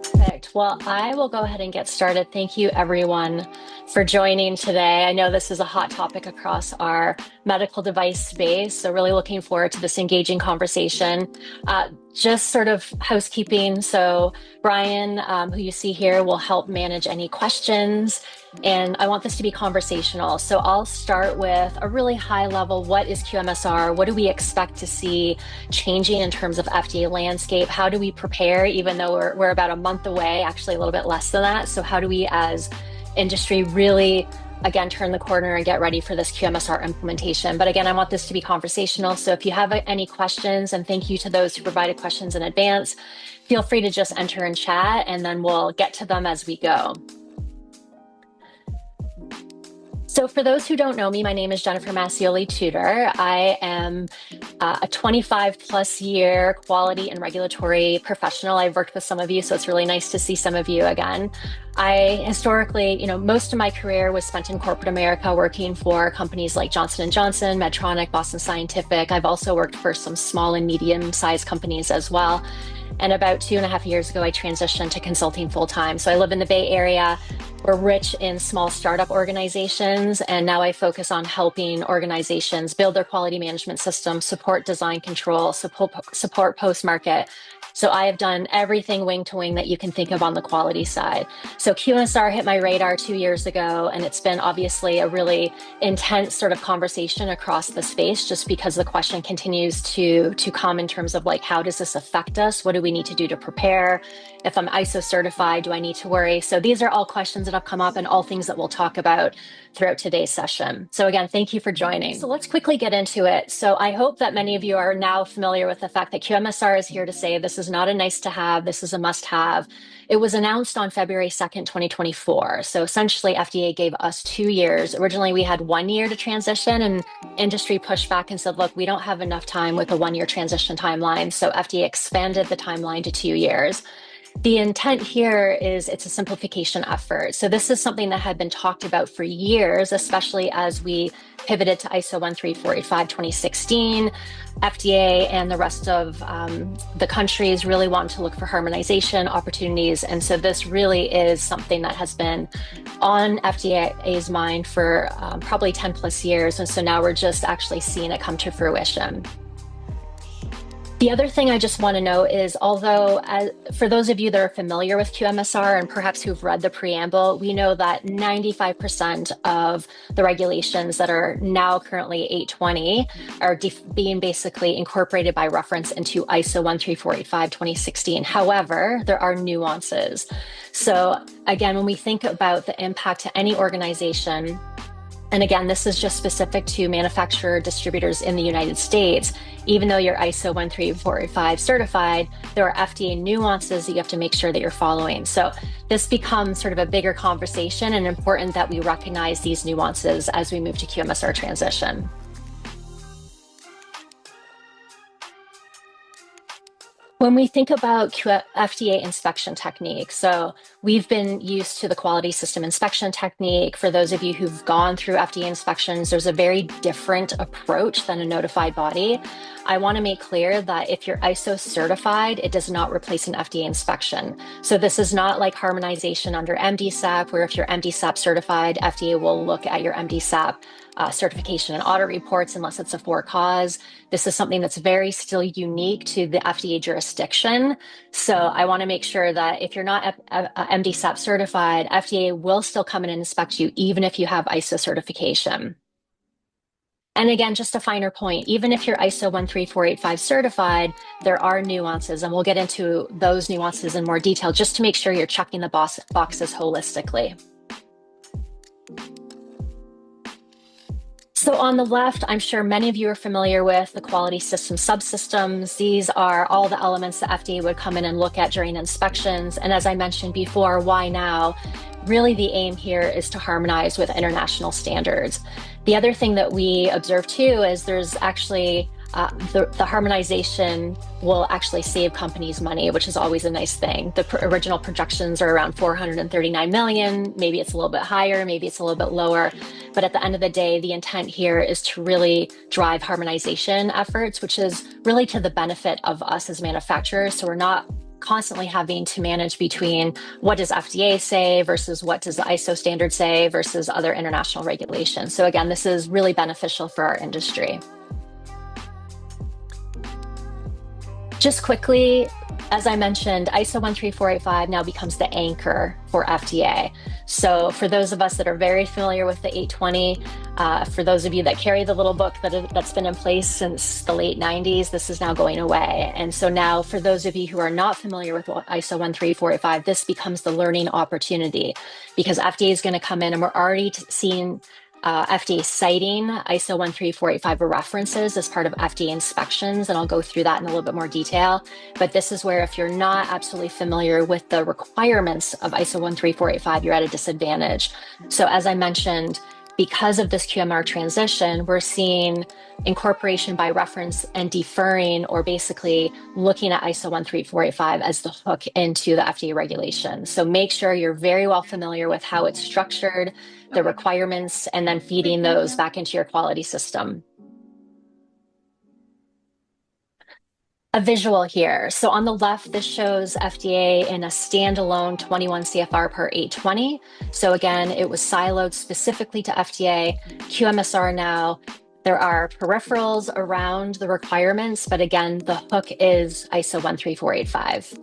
Perfect. Well, I will go ahead and get started. Thank you, everyone, for joining today. I know this is a hot topic across our medical device space, so really looking forward to this engaging conversation. Just sort of housekeeping. So Brian, who you see here, will help manage any questions. And I want this to be conversational. So I'll start with a really high level. What is QMSR? What do we expect to see changing in terms of FDA landscape? How do we prepare, even though we're about a month away, actually a little bit less than that? So how do we as industry really, again, turn the corner and get ready for this QMSR implementation? But again, I want this to be conversational. So if you have any questions, and thank you to those who provided questions in advance, feel free to just enter in chat and then we'll get to them as we go. So for those who don't know me, my name is Jennifer Mascioli-Tudor. I am a 25 plus year quality and regulatory professional. I've worked with some of you, so it's really nice to see some of you again. I historically, most of my career was spent in corporate America working for companies like Johnson & Johnson, Medtronic, Boston Scientific. I've also worked for some small and medium-sized companies as well. And about 2.5 years ago, I transitioned to consulting full-time. So I live in the Bay Area. We're rich in small startup organizations, and now I focus on helping organizations build their quality management system, support design control, support post-market. So I have done everything wing to wing that you can think of on the quality side. So QMSR hit my radar 2 years ago, and it's been obviously a really intense sort of conversation across the space, just because the question continues to come in terms of like, how does this affect us? What do we need to do to prepare? If I'm ISO certified, do I need to worry? So these are all questions that have come up and all things that we'll talk about throughout today's session. So again, thank you for joining. So let's quickly get into it. So I hope that many of you are now familiar with the fact that QMSR is here to say this is not a nice to have, this is a must have. It was announced on February 2nd, 2024. So essentially FDA gave us 2 years. Originally we had 1 year to transition, and industry pushed back and said, look, we don't have enough time with a 1 year transition timeline. So FDA expanded the timeline to 2 years. The intent here is it's a simplification effort. So this is something that had been talked about for years, especially as we pivoted to ISO 13485 2016. FDA and the rest of the countries really want to look for harmonization opportunities. And so this really is something that has been on FDA's mind for probably 10 plus years. And so now we're just actually seeing it come to fruition. The other thing I just want to note is, although for those of you that are familiar with QMSR and perhaps who've read the preamble, we know that 95% of the regulations that are now currently 820 are being basically incorporated by reference into ISO 13485 2016. However, there are nuances. So again, when we think about the impact to any organization, and again, this is just specific to manufacturer distributors in the United States. Even though you're ISO 13485 certified, there are FDA nuances that you have to make sure that you're following. So this becomes sort of a bigger conversation, and important that we recognize these nuances as we move to QMSR transition. When we think about FDA inspection techniques, so we've been used to the quality system inspection technique. For those of you who've gone through FDA inspections, there's a very different approach than a notified body. I want to make clear that if you're ISO certified, it does not replace an FDA inspection. So this is not like harmonization under MDSAP, where if you're MDSAP certified, FDA will look at your MDSAP certification and audit reports unless it's a for cause. This is something that's very still unique to the FDA jurisdiction. So I want to make sure that if you're not MDSAP certified, FDA will still come in and inspect you even if you have ISO certification. And again, just a finer point, even if you're ISO 13485 certified, there are nuances, and we'll get into those nuances in more detail just to make sure you're checking the boxes holistically. So on the left, I'm sure many of you are familiar with the quality system subsystems. These are all the elements that FDA would come in and look at during inspections. And as I mentioned before, why now? Really, the aim here is to harmonize with international standards. The other thing that we observe too is there's actually the harmonization will actually save companies money, which is always a nice thing. The original projections are around 439 million. Maybe it's a little bit higher, maybe it's a little bit lower. But at the end of the day, the intent here is to really drive harmonization efforts, which is really to the benefit of us as manufacturers. So we're not constantly having to manage between what does FDA say versus what does the ISO standard say versus other international regulations. So again, this is really beneficial for our industry. Just quickly, as I mentioned, ISO 13485 now becomes the anchor for FDA. So for those of us that are very familiar with the 820, for those of you that carry the little book that's been in place since the late 90s, this is now going away. And so now for those of you who are not familiar with ISO 13485, this becomes the learning opportunity, because FDA is going to come in, and we're already seeing FDA citing ISO 13485 references as part of FDA inspections, and I'll go through that in a little bit more detail. But this is where if you're not absolutely familiar with the requirements of ISO 13485, you're at a disadvantage. So as I mentioned, because of this QMR transition, we're seeing incorporation by reference and deferring, or basically looking at ISO 13485 as the hook into the FDA regulation. So make sure you're very well familiar with how it's structured, the requirements, and then feeding those back into your quality system. A visual here. So on the left, this shows FDA in a standalone 21 CFR per 820. So again, it was siloed specifically to FDA. QMSR now, there are peripherals around the requirements, but again, the hook is ISO 13485.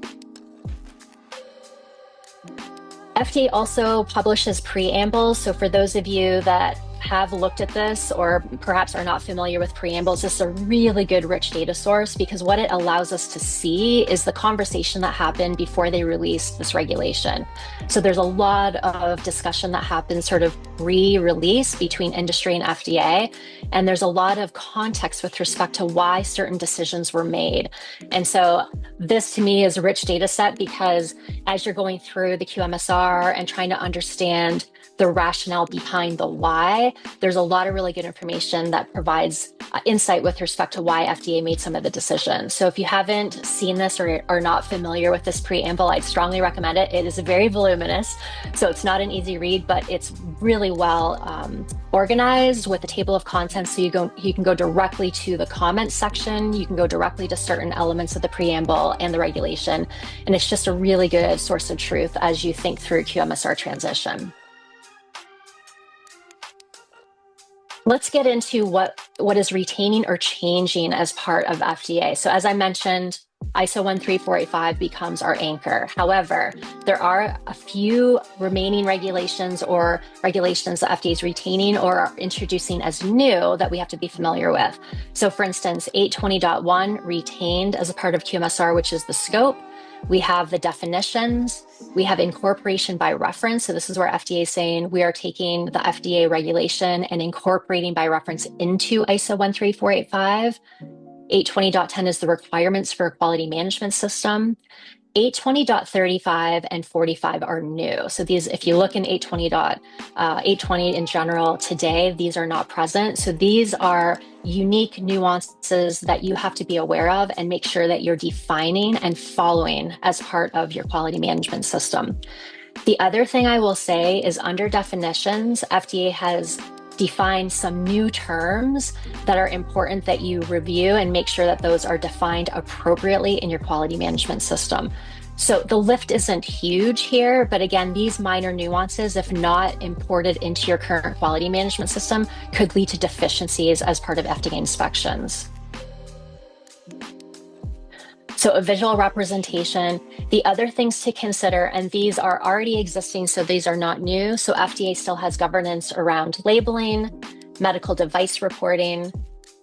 FDA also publishes preambles. So for those of you that have looked at this or perhaps are not familiar with preambles, this is a really good rich data source, because what it allows us to see is the conversation that happened before they released this regulation. So there's a lot of discussion that happens sort of re-release between industry and FDA, and there's a lot of context with respect to why certain decisions were made. And so this to me is a rich data set, because as you're going through the QMSR and trying to understand the rationale behind the why, there's a lot of really good information that provides insight with respect to why FDA made some of the decisions. So if you haven't seen this or are not familiar with this preamble, I'd strongly recommend it. It is very voluminous, so it's not an easy read, but it's really well organized with a table of contents. So you can go directly to the comments section, you can go directly to certain elements of the preamble and the regulation, and it's just a really good source of truth as you think through QMSR transition. Let's get into what is retaining or changing as part of FDA. So as I mentioned, ISO 13485 becomes our anchor. However, there are a few remaining regulations or regulations that FDA is retaining or are introducing as new that we have to be familiar with. So for instance, 820.1 retained as a part of QMSR, which is the scope. We have the definitions, we have incorporation by reference. So this is where FDA is saying we are taking the FDA regulation and incorporating by reference into ISO 13485. 820.10 is the requirements for a quality management system. 820.35 and 45 are new. So these, if you look in 820 in general today, these are not present. So these are unique nuances that you have to be aware of and make sure that you're defining and following as part of your quality management system. The other thing I will say is under definitions, FDA has defined some new terms that are important that you review and make sure that those are defined appropriately in your quality management system. So the lift isn't huge here, but again, these minor nuances, if not imported into your current quality management system, could lead to deficiencies as part of FDA inspections. So a visual representation, the other things to consider, and these are already existing, so these are not new. So FDA still has governance around labeling, medical device reporting.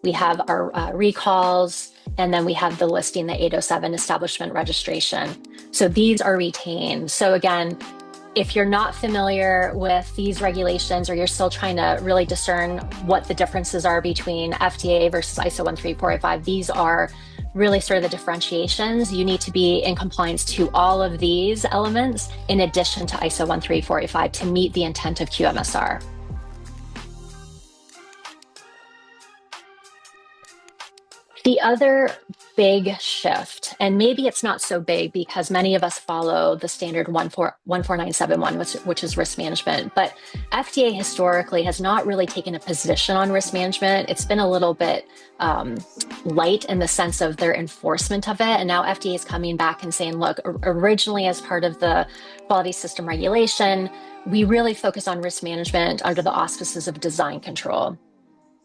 We have our recalls, and then we have the listing, the 807 establishment registration. So these are retained. So again, if you're not familiar with these regulations, or you're still trying to really discern what the differences are between FDA versus ISO 13485, these are really sort of the differentiations. You need to be in compliance to all of these elements in addition to ISO 13485 to meet the intent of QMSR. The other big shift, and maybe it's not so big because many of us follow the standard 14971, which is risk management. But FDA historically has not really taken a position on risk management. It's been a little bit light in the sense of their enforcement of it. And now FDA is coming back and saying, look, originally as part of the quality system regulation, we really focus on risk management under the auspices of design control.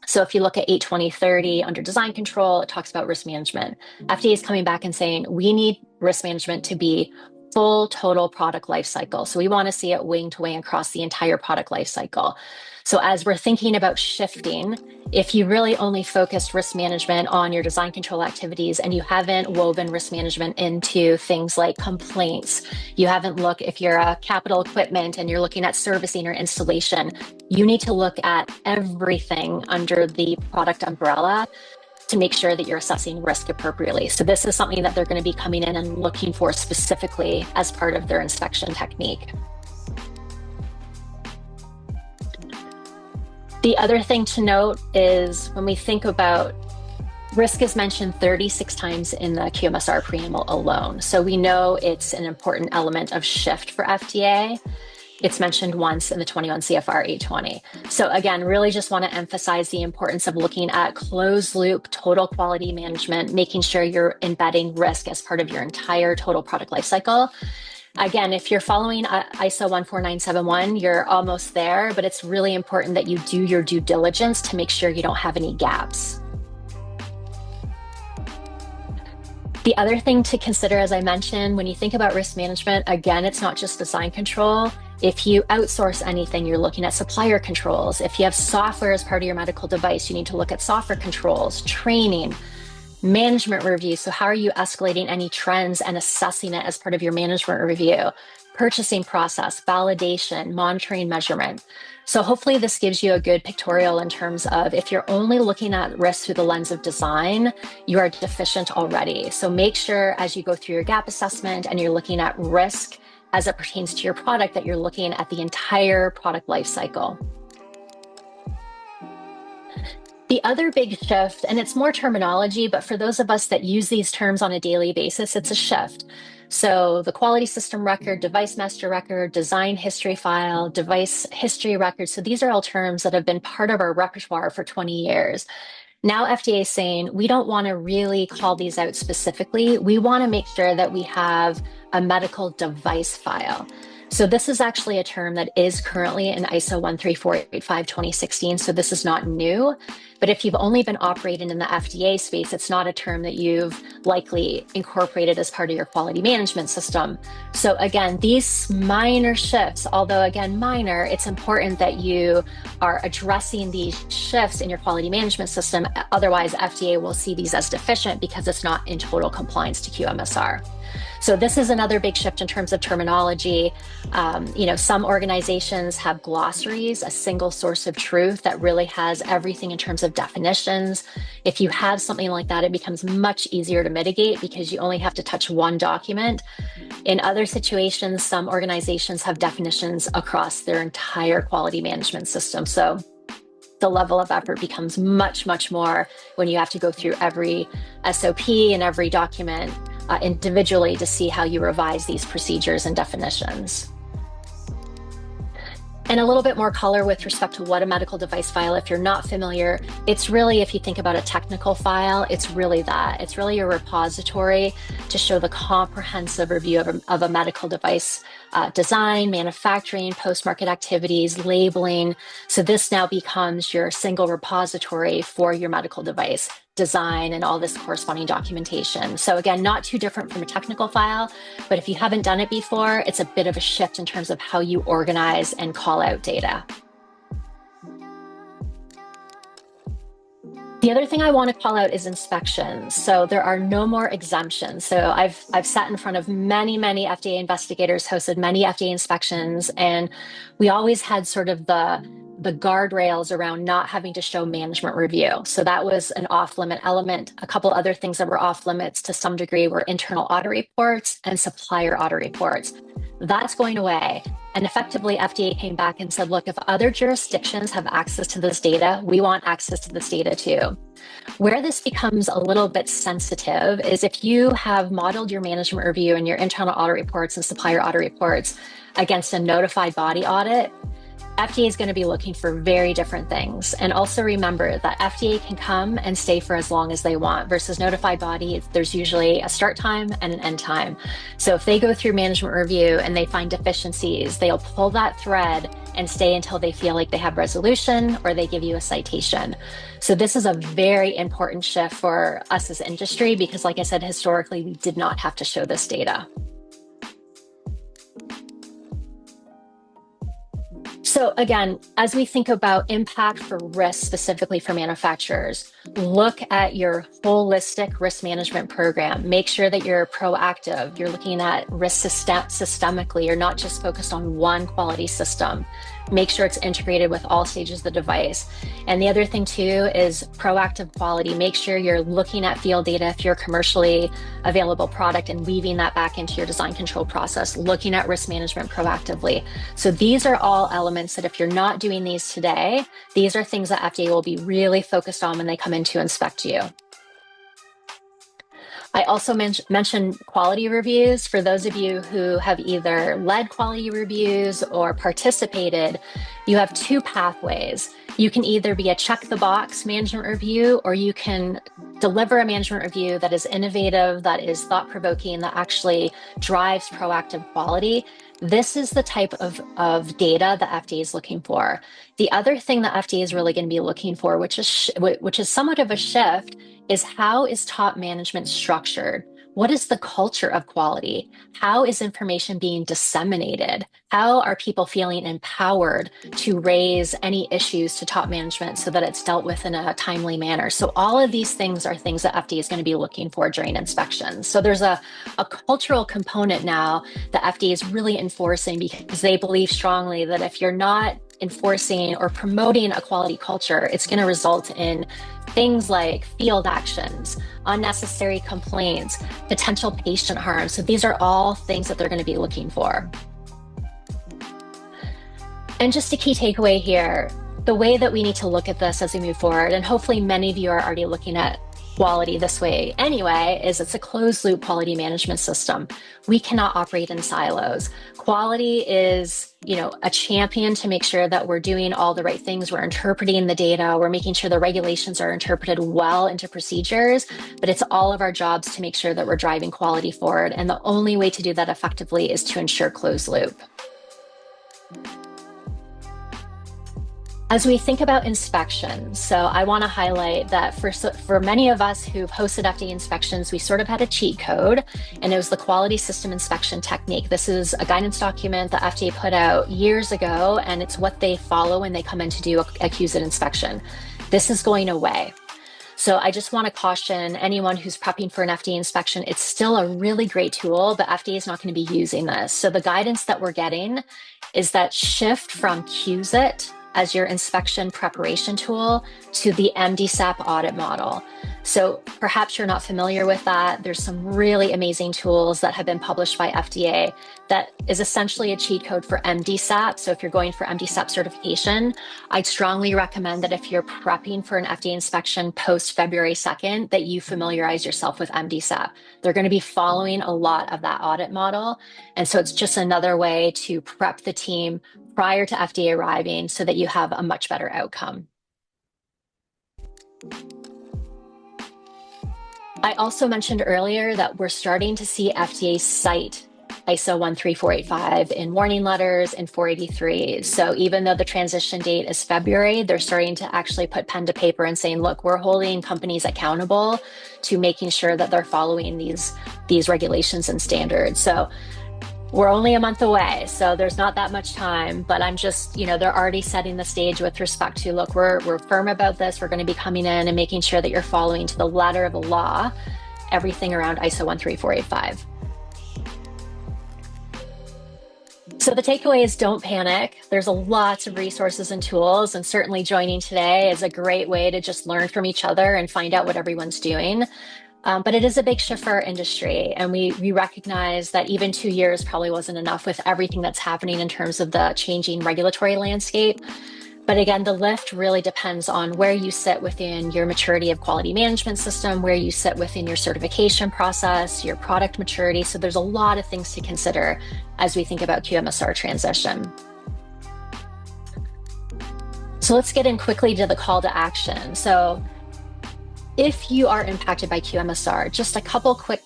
So if you look at 82030 under design control, it talks about risk management. FDA is coming back and saying, we need risk management to be full total product life cycle. So we want to see it wing to wing across the entire product life cycle. So as we're thinking about shifting, if you really only focused risk management on your design control activities and you haven't woven risk management into things like complaints, you haven't looked, if you're a capital equipment and you're looking at servicing or installation, you need to look at everything under the product umbrella to make sure that you're assessing risk appropriately. So this is something that they're going to be coming in and looking for specifically as part of their inspection technique. The other thing to note is when we think about risk is mentioned 36 times in the QMSR preamble alone. So we know it's an important element of shift for FDA. It's mentioned once in the 21 CFR 820. So again, really just want to emphasize the importance of looking at closed loop total quality management, making sure you're embedding risk as part of your entire total product lifecycle. Again, if you're following ISO 14971, you're almost there, but it's really important that you do your due diligence to make sure you don't have any gaps. The other thing to consider, as I mentioned, when you think about risk management, again, it's not just design control. If you outsource anything, you're looking at supplier controls. If you have software as part of your medical device, you need to look at software controls, training, management review. So how are you escalating any trends and assessing it as part of your management review? Purchasing process, validation, monitoring, measurement. So hopefully this gives you a good pictorial in terms of if you're only looking at risk through the lens of design, you are deficient already. So make sure as you go through your gap assessment and you're looking at risk as it pertains to your product, that you're looking at the entire product life cycle. The other big shift, and it's more terminology, but for those of us that use these terms on a daily basis, it's a shift. So the quality system record, device master record, design history file, device history record. So these are all terms that have been part of our repertoire for 20 years. Now FDA is saying, we don't want to really call these out specifically. We want to make sure that we have a medical device file. So this is actually a term that is currently in ISO 13485-2016. So this is not new, but if you've only been operating in the FDA space, it's not a term that you've likely incorporated as part of your quality management system. So again, these minor shifts, although again, minor, it's important that you are addressing these shifts in your quality management system. Otherwise, FDA will see these as deficient because it's not in total compliance to QMSR. So this is another big shift in terms of terminology. Some organizations have glossaries, a single source of truth that really has everything in terms of definitions. If you have something like that, it becomes much easier to mitigate because you only have to touch one document. In other situations, some organizations have definitions across their entire quality management system. So the level of effort becomes much, much more when you have to go through every SOP and every document individually to see how you revise these procedures and definitions. And a little bit more color with respect to what a medical device file, if you're not familiar, it's really, if you think about a technical file, it's really that. It's really a repository to show the comprehensive review of a medical device design, manufacturing, post-market activities, labeling. So this now becomes your single repository for your medical device design and all this corresponding documentation. So again, not too different from a technical file, but if you haven't done it before, it's a bit of a shift in terms of how you organize and call out data. The other thing I want to call out is inspections. So there are no more exemptions. So I've sat in front of many FDA investigators, hosted many FDA inspections, and we always had sort of the guardrails around not having to show management review. So that was an off-limit element. A couple other things that were off limits to some degree were internal audit reports and supplier audit reports. That's going away. And effectively, FDA came back and said, look, if other jurisdictions have access to this data, we want access to this data too. Where this becomes a little bit sensitive is if you have modeled your management review and your internal audit reports and supplier audit reports against a notified body audit, FDA is going to be looking for very different things. And also remember that FDA can come and stay for as long as they want versus notified body. There's usually a start time and an end time. So if they go through management review and they find deficiencies, they'll pull that thread and stay until they feel like they have resolution or they give you a citation. So this is a very important shift for us as industry because, like I said, historically, we did not have to show this data. So again, as we think about impact for risk, specifically for manufacturers, look at your holistic risk management program. Make sure that you're proactive. You're looking at risk systemically. You're not just focused on one quality system. Make sure it's integrated with all stages of the device. And the other thing too is proactive quality. Make sure you're looking at field data if you're a commercially available product and weaving that back into your design control process, looking at risk management proactively. So these are all elements that if you're not doing these today, these are things that FDA will be really focused on when they come in to inspect you. I also mentioned quality reviews. For those of you who have either led quality reviews or participated, you have two pathways. You can either be a check the box management review, or you can deliver a management review that is innovative, that is thought provoking, that actually drives proactive quality. This is the type of data that FDA is looking for. The other thing that FDA is really going to be looking for, which is somewhat of a shift, is how is top management structured? What is the culture of quality? How is information being disseminated? How are people feeling empowered to raise any issues to top management so that it's dealt with in a timely manner? So all of these things are things that FDA is going to be looking for during inspections. So there's a cultural component now that FDA is really enforcing because they believe strongly that if you're not enforcing or promoting a quality culture, it's going to result in things like field actions, unnecessary complaints, potential patient harm. So these are all things that they're going to be looking for. And just a key takeaway here, the way that we need to look at this as we move forward, and hopefully many of you are already looking at quality this way anyway, is it's a closed loop quality management system. We cannot operate in silos. Quality is, a champion to make sure that we're doing all the right things. We're interpreting the data. We're making sure the regulations are interpreted well into procedures, but it's all of our jobs to make sure that we're driving quality forward. And the only way to do that effectively is to ensure closed loop. As we think about inspections, so I want to highlight that for many of us who've hosted FDA inspections, we sort of had a cheat code, and it was the quality system inspection technique. This is a guidance document that FDA put out years ago, and it's what they follow when they come in to do a QZ inspection. This is going away. So I just want to caution anyone who's prepping for an FDA inspection, it's still a really great tool, but FDA is not going to be using this. So the guidance that we're getting is that shift from QZ as your inspection preparation tool to the MDSAP audit model. So perhaps you're not familiar with that. There's some really amazing tools that have been published by FDA that is essentially a cheat code for MDSAP. So if you're going for MDSAP certification, I'd strongly recommend that if you're prepping for an FDA inspection post February 2nd, that you familiarize yourself with MDSAP. They're going to be following a lot of that audit model. And so it's just another way to prep the team prior to FDA arriving so that you have a much better outcome. I also mentioned earlier that we're starting to see FDA cite ISO 13485 in warning letters and 483. So even though the transition date is February, they're starting to actually put pen to paper and saying, look, we're holding companies accountable to making sure that they're following these regulations and standards. So we're only a month away, so there's not that much time, but I'm just, they're already setting the stage with respect to, look, we're firm about this. We're going to be coming in and making sure that you're following to the letter of the law, everything around ISO 13485. So the takeaway is don't panic. There's lots of resources and tools, and certainly joining today is a great way to just learn from each other and find out what everyone's doing. But it is a big shift for our industry. And we recognize that even 2 years probably wasn't enough with everything that's happening in terms of the changing regulatory landscape. But again, the lift really depends on where you sit within your maturity of quality management system, where you sit within your certification process, your product maturity. So there's a lot of things to consider as we think about QMSR transition. So let's get in quickly to the call to action. So if you are impacted by QMSR, just a couple quick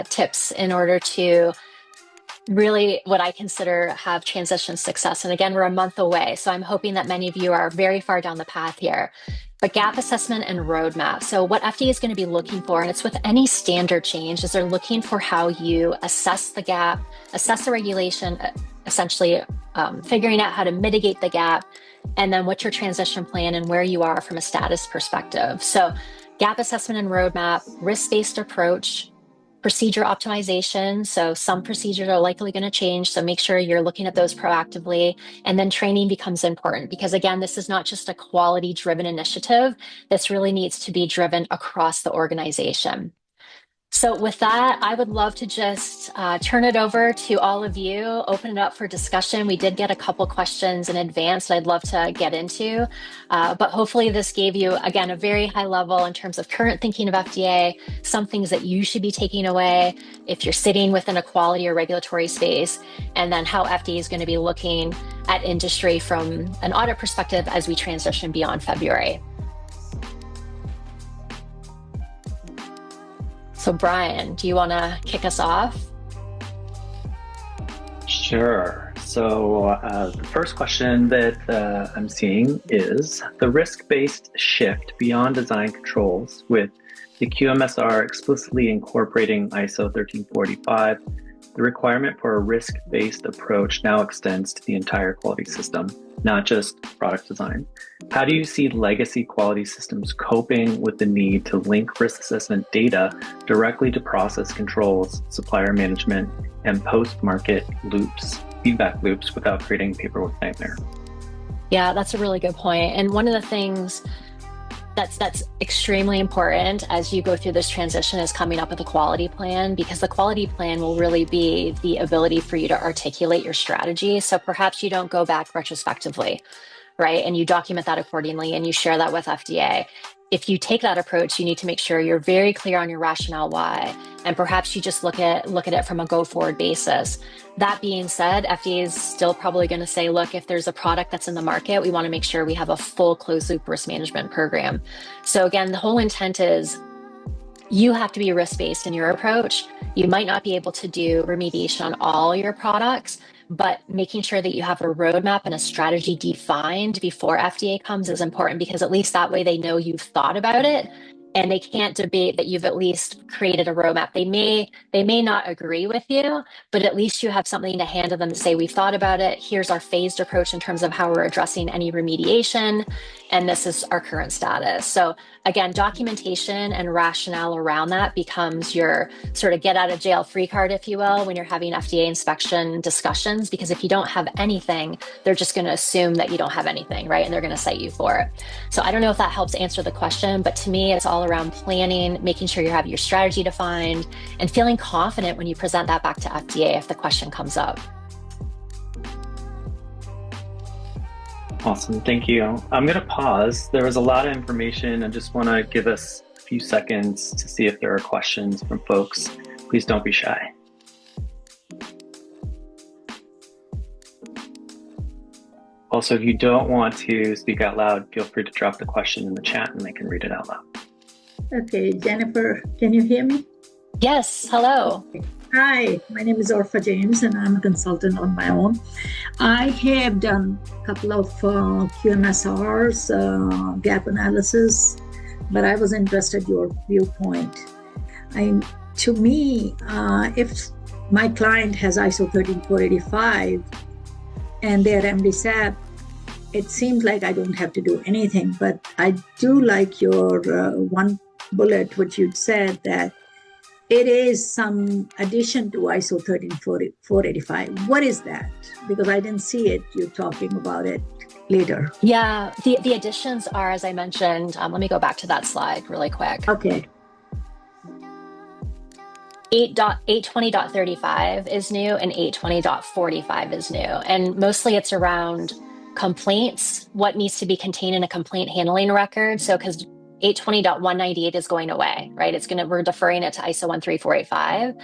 tips in order to really what I consider have transition success. And again, we're a month away, so I'm hoping that many of you are very far down the path here. But gap assessment and roadmap. So what FDA is going to be looking for, and it's with any standard change, is they're looking for how you assess the gap, assess the regulation, essentially figuring out how to mitigate the gap, and then what's your transition plan and where you are from a status perspective. So gap assessment and roadmap, risk-based approach, procedure optimization. So some procedures are likely going to change. So make sure you're looking at those proactively. And then training becomes important because again, this is not just a quality driven initiative. This really needs to be driven across the organization. So with that, I would love to just turn it over to all of you, open it up for discussion. We did get a couple questions in advance that I'd love to get into, but hopefully this gave you, again, a very high level in terms of current thinking of FDA, some things that you should be taking away if you're sitting within a quality or regulatory space, and then how FDA is going to be looking at industry from an audit perspective as we transition beyond February. So Brian, do you want to kick us off? Sure. So the first question that I'm seeing is the risk-based shift beyond design controls with the QMSR explicitly incorporating ISO 13485. The requirement for a risk-based approach now extends to the entire quality system, not just product design. How do you see legacy quality systems coping with the need to link risk assessment data directly to process controls, supplier management, and post-market loops, feedback loops without creating a paperwork nightmare? Yeah, that's a really good point. And one of the things that's extremely important as you go through this transition is coming up with a quality plan, because the quality plan will really be the ability for you to articulate your strategy. So perhaps you don't go back retrospectively, right? And you document that accordingly and you share that with FDA. If you take that approach, you need to make sure you're very clear on your rationale why, and perhaps you just look at it from a go forward basis. That being said, FDA is still probably going to say, look, if there's a product that's in the market, we want to make sure we have a full closed loop risk management program. So again, the whole intent is you have to be risk-based in your approach. You might not be able to do remediation on all your products, but making sure that you have a roadmap and a strategy defined before FDA comes is important, because at least that way they know you've thought about it and they can't debate that you've at least created a roadmap. They may not agree with you, but at least you have something to hand to them to say, we've thought about it. Here's our phased approach in terms of how we're addressing any remediation. And this is our current status. So again, documentation and rationale around that becomes your sort of get out of jail free card, if you will, when you're having FDA inspection discussions, because if you don't have anything, they're just going to assume that you don't have anything, right? And they're going to cite you for it. So I don't know if that helps answer the question, but to me, it's all around planning, making sure you have your strategy defined, and feeling confident when you present that back to FDA if the question comes up. Awesome, thank you. I'm going to pause. There was a lot of information. I just want to give us a few seconds to see if there are questions from folks. Please don't be shy. Also, if you don't want to speak out loud, feel free to drop the question in the chat and I can read it out loud. Okay, Jennifer, can you hear me? Yes, hello. Hi, my name is Orpha James and I'm a consultant on my own. I have done a couple of QMSRs, gap analysis, but I was interested in your viewpoint. To me, if my client has ISO 13485 and they're MDSAP, it seems like I don't have to do anything, but I do like your one bullet, which you'd said that it is some addition to ISO 13485. What is that? Because I didn't see it. You're talking about it later. Yeah, the additions are, as I mentioned, let me go back to that slide really quick. Okay. 820.35 is new and 820.45 is new. And mostly it's around complaints, what needs to be contained in a complaint handling record. So because 820.198 is going away, right? We're deferring it to ISO 13485.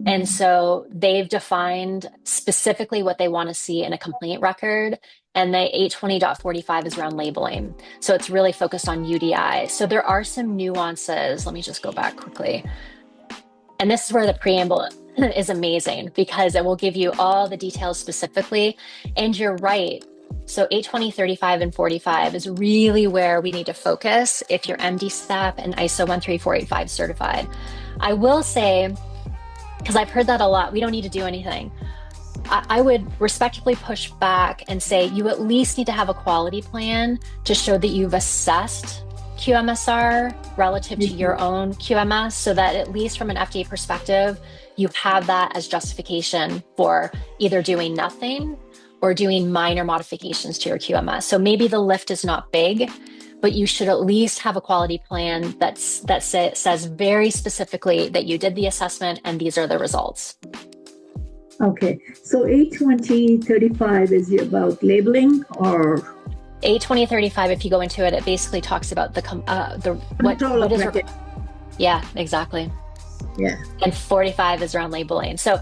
And so they've defined specifically what they want to see in a complaint record. And the 820.45 is around labeling. So it's really focused on UDI. So there are some nuances. Let me just go back quickly. And this is where the preamble is amazing because it will give you all the details specifically. And you're right. So 820.35 and 45 is really where we need to focus if you're MD-SAP and ISO 13485 certified. I will say, because I've heard that a lot, we don't need to do anything. I would respectfully push back and say you at least need to have a quality plan to show that you've assessed QMSR relative to your own QMS, so that at least from an FDA perspective, you have that as justification for either doing nothing or doing minor modifications to your QMS. So maybe the lift is not big, but you should at least have a quality plan that says very specifically that you did the assessment and these are the results. Okay, so 820.35 is about labeling, or 820.35, if you go into it, it basically talks about what is record. Yeah, exactly. Yeah. And 45 is around labeling. So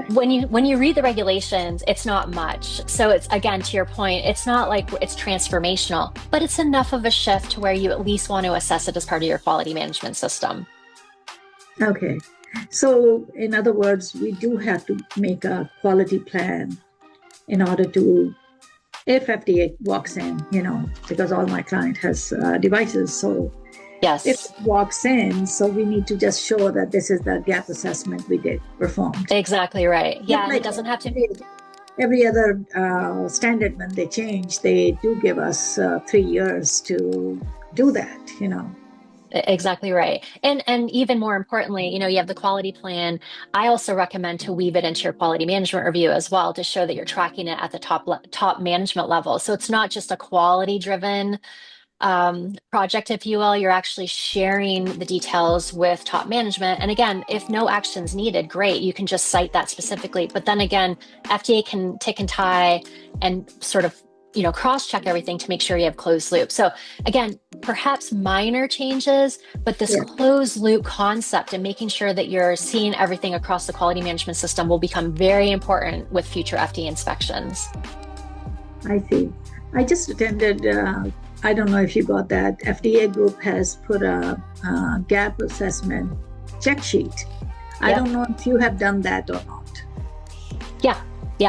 when you read the regulations, it's not much. So it's, again, to your point, it's not like it's transformational, but it's enough of a shift to where you at least want to assess it as part of your quality management system. Okay. So in other words, we do have to make a quality plan in order to, if FDA walks in, because all my client has devices. So yes, if it walks in, so we need to just show that this is the gap assessment we performed. Exactly right. Yeah, like it doesn't have to be. Every other standard, when they change, they do give us 3 years to do that, Exactly right. And even more importantly, you have the quality plan. I also recommend to weave it into your quality management review as well to show that you're tracking it at the top management level. So it's not just a quality driven project, if you will. You're actually sharing the details with top management. And again, if no action's needed, great, you can just cite that specifically. But then again, FDA can tick and tie and sort of cross-check everything to make sure you have closed loop. So again, perhaps minor changes, but this closed loop concept and making sure that you're seeing everything across the quality management system will become very important with future FDA inspections. I see. I just attended, I don't know if you got that, FDA group has put a gap assessment check sheet. I don't know if you have done that or not. Yeah,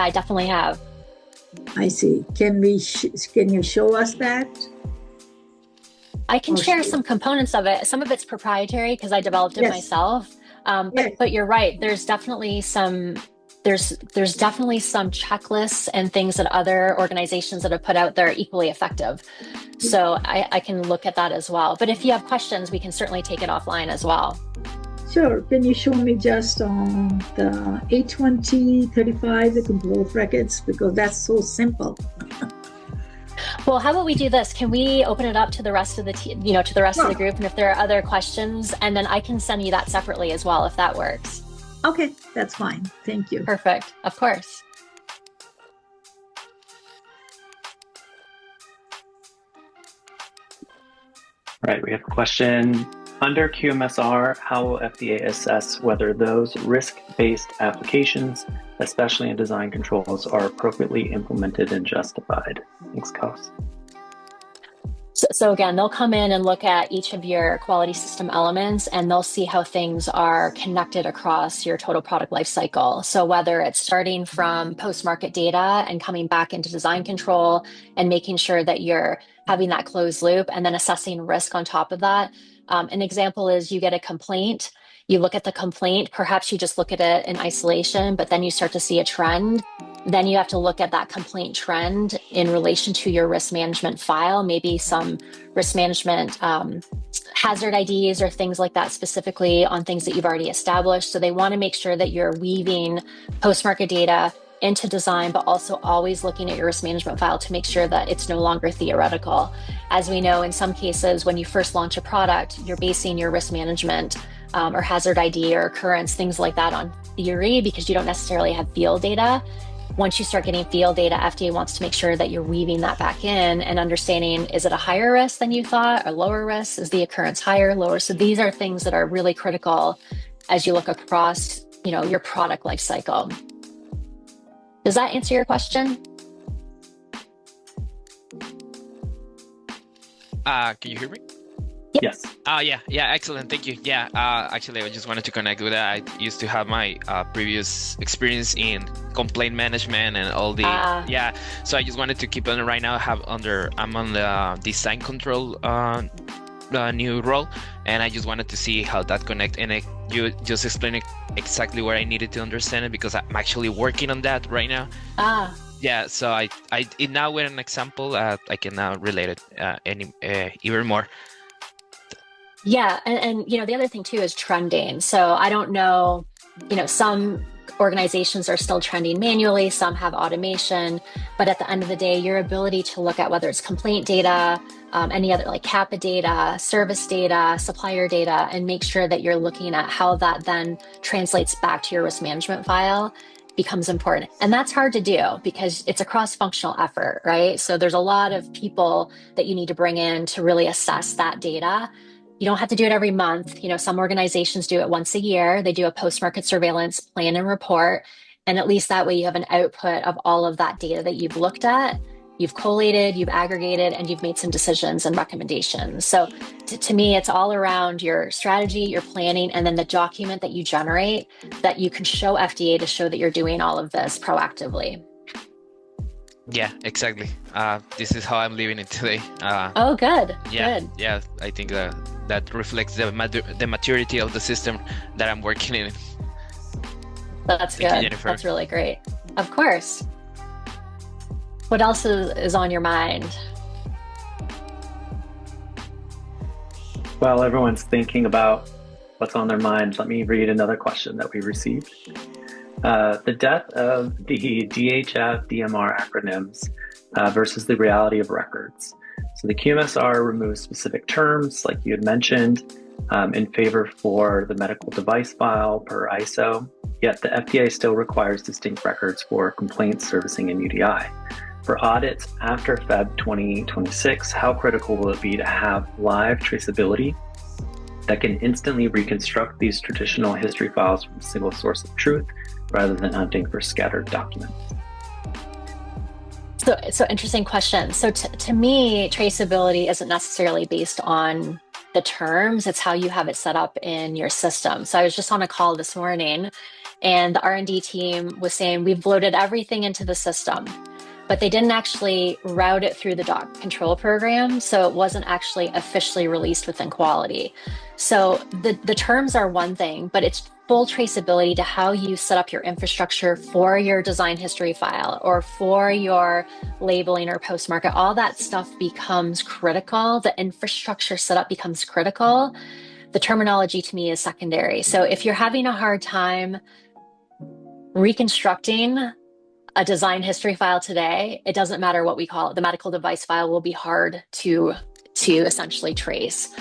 I definitely have. I see. Can you show us that? I can share some components of it. Some of it's proprietary because I developed it myself. But you're right. There's definitely some checklists and things that other organizations that have put out there are equally effective. So I can look at that as well. But if you have questions, we can certainly take it offline as well. Sure. Can you show me just on the 820.35, the control of records? Because that's so simple. Well, how about we do this? Can we open it up to the rest of the to the rest of the group? And if there are other questions, and then I can send you that separately as well, if that works. Okay, that's fine. Thank you. Perfect. Of course. All right, we have a question. Under QMSR, how will FDA assess whether those risk-based applications, especially in design controls, are appropriately implemented and justified? Thanks, Kos. So again, they'll come in and look at each of your quality system elements, and they'll see how things are connected across your total product lifecycle. So whether it's starting from post-market data and coming back into design control and making sure that you're having that closed loop and then assessing risk on top of that. An example is you get a complaint, you look at the complaint, perhaps you just look at it in isolation, but then you start to see a trend. Then you have to look at that complaint trend in relation to your risk management file, maybe some risk management hazard IDs or things like that specifically on things that you've already established. So they want to make sure that you're weaving post-market data into design, but also always looking at your risk management file to make sure that it's no longer theoretical. As we know, in some cases, when you first launch a product, you're basing your risk management or hazard ID or occurrence, things like that on theory, because you don't necessarily have field data. Once you start getting field data, FDA wants to make sure that you're weaving that back in and understanding, is it a higher risk than you thought, or lower risk? Is the occurrence higher, lower? So these are things that are really critical as you look across, your product life cycle. Does that answer your question? Can you hear me? Yes. Yeah, excellent. Thank you. Yeah, actually, I just wanted to connect with that. I used to have my previous experience in complaint management and all the, so I just wanted to keep on right now. I'm on the design control new role, and I just wanted to see how that connect. And you just explained exactly where I needed to understand it, because I'm actually working on that right now. Yeah, so I now with an example, I can now relate it even more. Yeah, and the other thing too is trending. So I don't know, some organizations are still trending manually, some have automation, but at the end of the day, your ability to look at whether it's complaint data, any other like CAPA data, service data, supplier data, and make sure that you're looking at how that then translates back to your risk management file becomes important. And that's hard to do because it's a cross-functional effort, right? So there's a lot of people that you need to bring in to really assess that data. You don't have to do it every month. Some organizations do it once a year. They do a post-market surveillance plan and report. And at least that way you have an output of all of that data that you've looked at, you've collated, you've aggregated, and you've made some decisions and recommendations. So to me, it's all around your strategy, your planning, and then the document that you generate that you can show FDA to show that you're doing all of this proactively. Yeah, exactly. This is how I'm living it today. Oh, good. Yeah, good. Yeah. I think that reflects the maturity of the system that I'm working in. That's good. Thank you, Jennifer. That's really great. Of course. What else is on your mind? While everyone's thinking about what's on their mind, let me read another question that we received. The death of the DHF, DMR acronyms versus the reality of records. So the QMSR removes specific terms, like you had mentioned, in favor for the medical device file per ISO, yet the FDA still requires distinct records for complaints, servicing, and UDI. For audits after Feb 2026, how critical will it be to have live traceability that can instantly reconstruct these traditional history files from a single source of truth, rather than hunting for scattered documents? So interesting question. So to me, traceability isn't necessarily based on the terms, it's how you have it set up in your system. So I was just on a call this morning and the R&D team was saying, we've loaded everything into the system, but they didn't actually route it through the doc control program. So it wasn't actually officially released within quality. So the terms are one thing, but it's full traceability to how you set up your infrastructure for your design history file or for your labeling or post-market. All that stuff becomes critical. The infrastructure setup becomes critical. The terminology to me is secondary. So if you're having a hard time reconstructing a design history file today, it doesn't matter what we call it. The medical device file will be hard to essentially trace.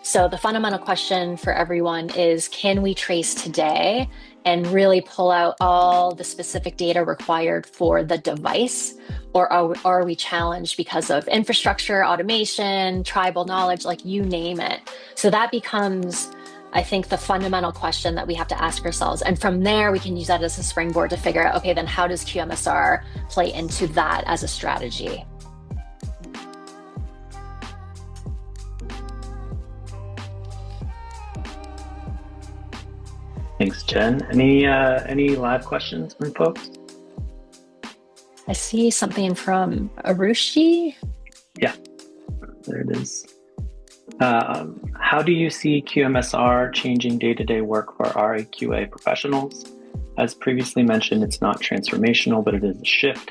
So the fundamental question for everyone is, can we trace today and really pull out all the specific data required for the device? Or are we challenged because of infrastructure, automation, tribal knowledge, like you name it? So that becomes, I think, the fundamental question that we have to ask ourselves. And from there, we can use that as a springboard to figure out, okay, then how does QMSR play into that as a strategy? Thanks, Jen. Any live questions from folks? I see something from Arushi. Yeah, there it is. How do you see QMSR changing day-to-day work for RA/QA professionals? As previously mentioned, it's not transformational, but it is a shift.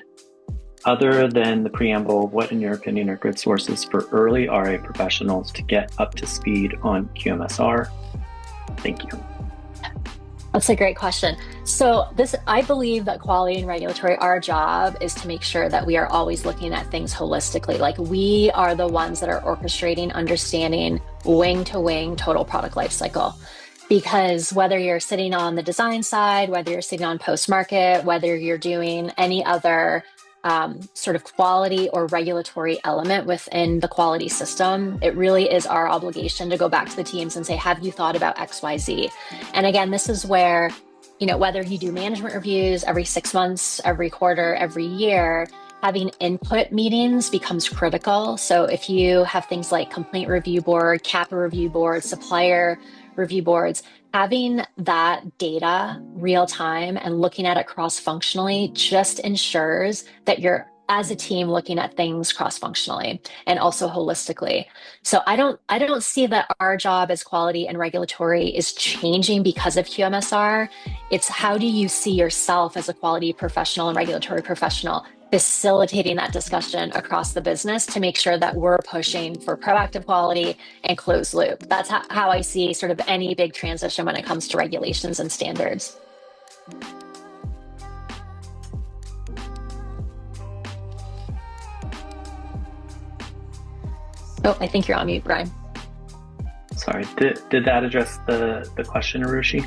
Other than the preamble, what in your opinion are good sources for early RA professionals to get up to speed on QMSR? Thank you. That's a great question. So I believe that quality and regulatory, our job is to make sure that we are always looking at things holistically. Like we are the ones that are orchestrating, understanding wing to wing total product lifecycle. because whether you're sitting on the design side, whether you're sitting on post-market, whether you're doing any other sort of quality or regulatory element within the quality system, it really is our obligation to go back to the teams and say, have you thought about XYZ? And again, this is where, whether you do management reviews every 6 months, every quarter, every year, having input meetings becomes critical. So if you have things like complaint review board, CAPA review board, supplier review boards, having that data real time and looking at it cross-functionally just ensures that you're, as a team, looking at things cross-functionally and also holistically. So I don't see that our job as quality and regulatory is changing because of QMSR. It's how do you see yourself as a quality professional and regulatory professional, facilitating that discussion across the business to make sure that we're pushing for proactive quality and closed loop. That's how I see sort of any big transition when it comes to regulations and standards. Oh, I think you're on mute, Brian. Sorry, did that address the question, Arushi?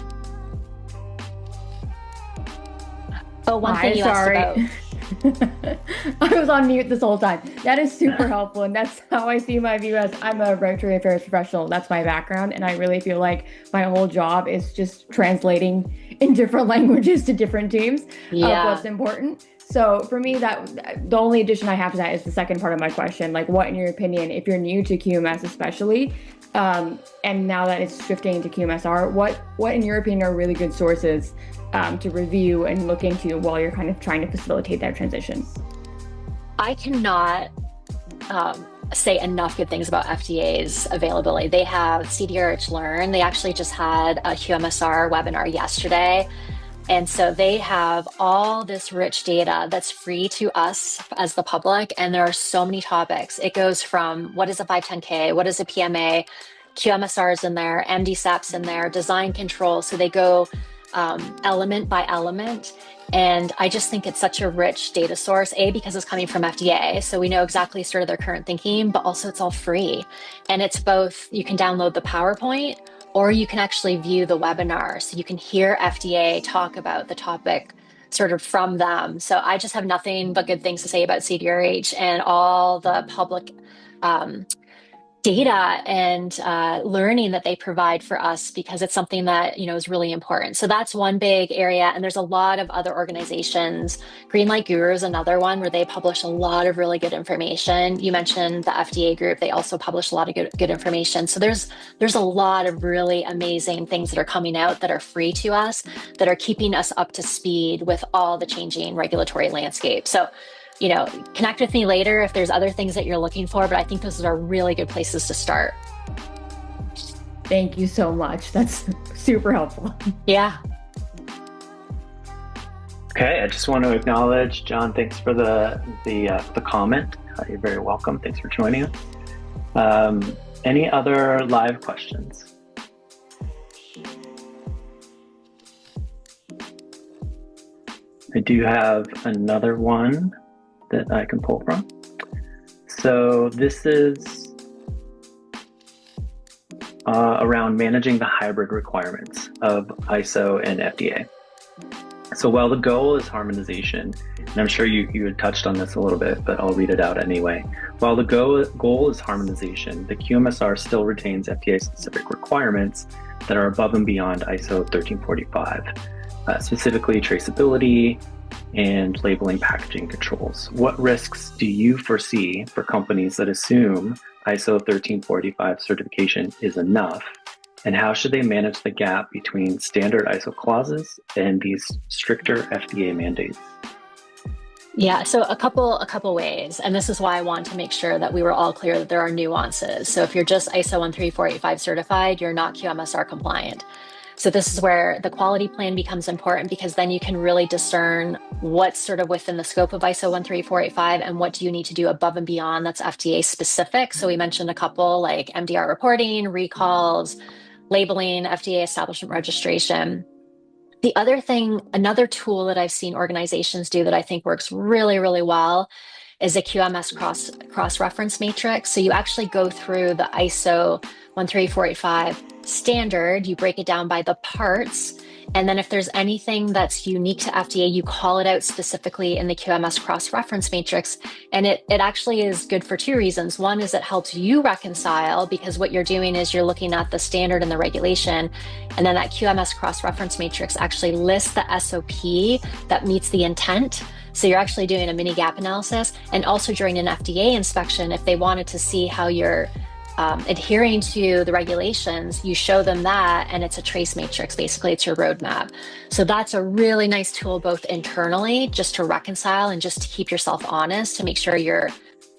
Oh, one thing you asked about. I was on mute this whole time. That is super helpful. And that's how I see my view as I'm a regulatory affairs professional. That's my background. And I really feel like my whole job is just translating in different languages to different teams of what's important. So for me, that the only addition I have to that is the second part of my question. Like, what, in your opinion, if you're new to QMS especially, and now that it's shifting to QMSR, what in your opinion are really good sources to review and look into while you're kind of trying to facilitate that transition? I cannot say enough good things about FDA's availability. They have CDRH Learn. They actually just had a QMSR webinar yesterday. And so they have all this rich data that's free to us as the public. And there are so many topics. It goes from what is a 510K, what is a PMA, QMSR is in there, MDSAP's in there, design control. So they go element by element. And I just think it's such a rich data source, because it's coming from FDA. So we know exactly sort of their current thinking, but also it's all free. And it's both, you can download the PowerPoint or you can actually view the webinar. So you can hear FDA talk about the topic sort of from them. So I just have nothing but good things to say about CDRH and all the public data and learning that they provide for us, because it's something that is really important. So that's one big area, and there's a lot of other organizations. Greenlight Guru is another one where they publish a lot of really good information. You mentioned the FDA group; they also publish a lot of good information. So there's a lot of really amazing things that are coming out that are free to us, that are keeping us up to speed with all the changing regulatory landscape. So connect with me later if there's other things that you're looking for, but I think those are really good places to start. Thank you so much. That's super helpful. Yeah. Okay, I just want to acknowledge, John, thanks for the comment. You're very welcome. Thanks for joining us. Any other live questions? I do have another one that I can pull from. So this is around managing the hybrid requirements of ISO and FDA. So while the goal is harmonization, and I'm sure you had touched on this a little bit, but I'll read it out anyway. While the goal is harmonization, the QMSR still retains FDA-specific requirements that are above and beyond ISO 1345, specifically traceability and labeling packaging controls. What risks do you foresee for companies that assume ISO 1345 certification is enough? And how should they manage the gap between standard ISO clauses and these stricter FDA mandates? Yeah, so a couple ways. And this is why I want to make sure that we were all clear that there are nuances. So if you're just ISO 13485 certified, you're not QMSR compliant. So this is where the quality plan becomes important, because then you can really discern what's sort of within the scope of ISO 13485 and what do you need to do above and beyond that's FDA specific. So we mentioned a couple like MDR reporting, recalls, labeling, FDA establishment registration. The other thing, another tool that I've seen organizations do that I think works really, really well is a QMS cross-reference matrix. So you actually go through the ISO 13485 standard, you break it down by the parts, and then if there's anything that's unique to FDA, you call it out specifically in the QMS cross-reference matrix. And it actually is good for two reasons. One is it helps you reconcile, because what you're doing is you're looking at the standard and the regulation, and then that QMS cross-reference matrix actually lists the SOP that meets the intent. So you're actually doing a mini gap analysis. And also during an FDA inspection, if they wanted to see how you're adhering to the regulations, you show them that, and it's a trace matrix. Basically, it's your roadmap. So that's a really nice tool, both internally, just to reconcile and just to keep yourself honest, to make sure you're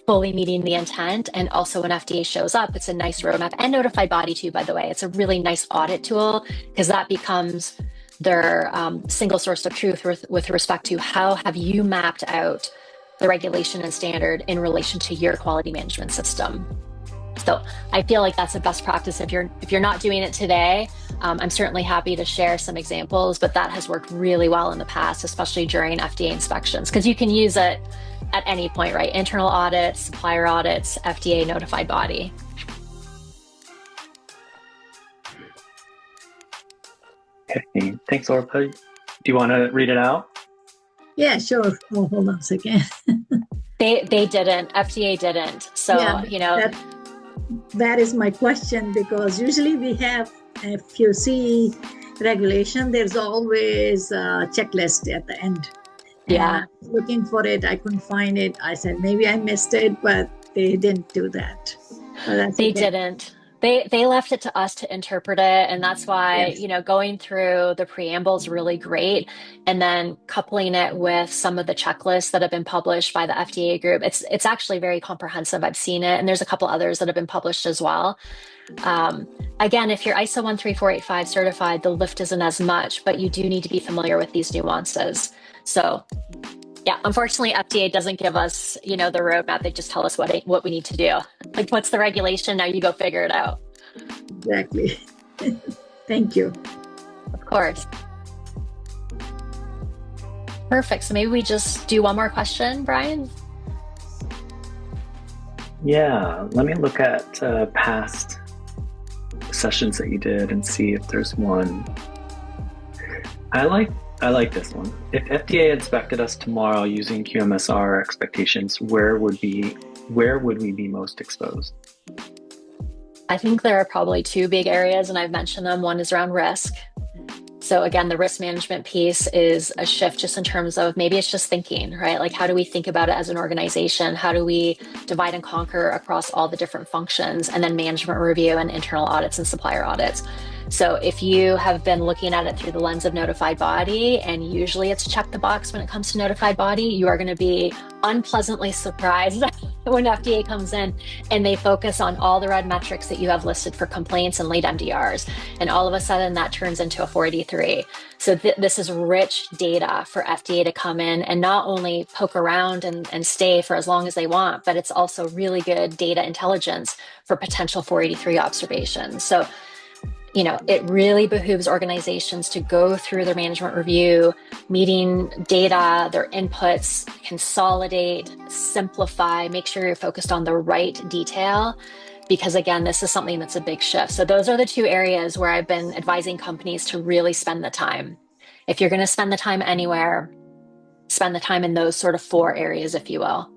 fully meeting the intent. And also when FDA shows up, it's a nice roadmap, and notified body too, by the way. It's a really nice audit tool, because that becomes their single source of truth with respect to how have you mapped out the regulation and standard in relation to your quality management system. So I feel like that's a best practice. If you're not doing it today, I'm certainly happy to share some examples, but that has worked really well in the past, especially during FDA inspections, because you can use it at any point, right? Internal audits, supplier audits, FDA notified body. Okay, thanks, Orpa. Do you want to read it out? Yeah, sure. Oh, hold on a second. They didn't. FDA didn't. So, yeah, that is my question, because usually we have, if you see regulation, there's always a checklist at the end. Yeah. And looking for it, I couldn't find it. I said, maybe I missed it, but they didn't do that. They didn't. They left it to us to interpret it. And that's why, yes, going through the preamble is really great. And then coupling it with some of the checklists that have been published by the FDA group, it's actually very comprehensive. I've seen it. And there's a couple others that have been published as well. Again, if you're ISO 13485 certified, the lift isn't as much, but you do need to be familiar with these nuances. So yeah, unfortunately, FDA doesn't give us, the roadmap. They just tell us what we need to do. Like, what's the regulation? Now you go figure it out. Exactly. Thank you. Of course. Perfect. So maybe we just do one more question, Brian? Yeah, let me look at past sessions that you did and see if there's one. I like this one. If FDA inspected us tomorrow using QMSR expectations, where would we be most exposed? I think there are probably two big areas, and I've mentioned them. One is around risk. So again, the risk management piece is a shift just in terms of maybe it's just thinking, right? Like, how do we think about it as an organization? How do we divide and conquer across all the different functions, and then management review and internal audits and supplier audits? So if you have been looking at it through the lens of notified body, and usually it's check the box when it comes to notified body, you are going to be unpleasantly surprised when FDA comes in and they focus on all the red metrics that you have listed for complaints and late MDRs. And all of a sudden that turns into a 483. So this is rich data for FDA to come in and not only poke around and stay for as long as they want, but it's also really good data intelligence for potential 483 observations. So it really behooves organizations to go through their management review, meeting data, their inputs, consolidate, simplify, make sure you're focused on the right detail, because again, this is something that's a big shift. So those are the two areas where I've been advising companies to really spend the time. If you're going to spend the time anywhere, spend the time in those sort of four areas, if you will.